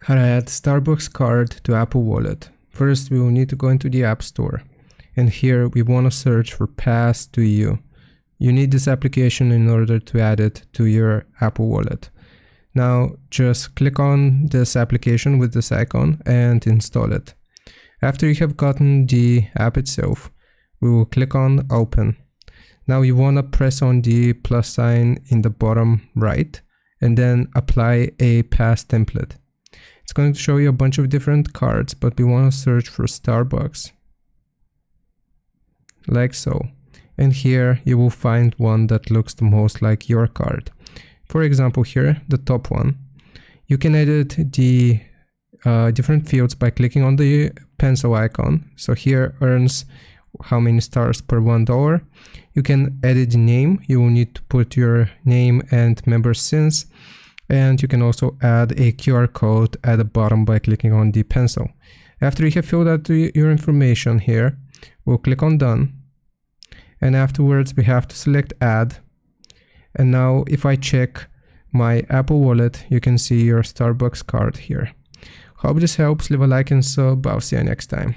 How to add Starbucks card to Apple Wallet. First, we will need to go into the App Store. And here we want to search for Pass to You. You need this application in order to add it to your Apple Wallet. Now, just click on this application with this icon and install it. After you have gotten the app itself, we will click on Open. Now you want to press on the plus sign in the bottom right and then apply a pass template. It's going to show you a bunch of different cards, but we want to search for Starbucks, like so. And here you will find one that looks the most like your card. For example, here, the top one. You can edit the different fields by clicking on the pencil icon. So here earns how many stars per $1. You can edit the name. You will need to put your name and member since. And you can also add a QR code at the bottom by clicking on the pencil. After you have filled out your information here, we'll click on Done. And afterwards we have to select Add. And now if I check my Apple Wallet, you can see your Starbucks card here. Hope this helps. Leave a like and sub. I'll see you next time.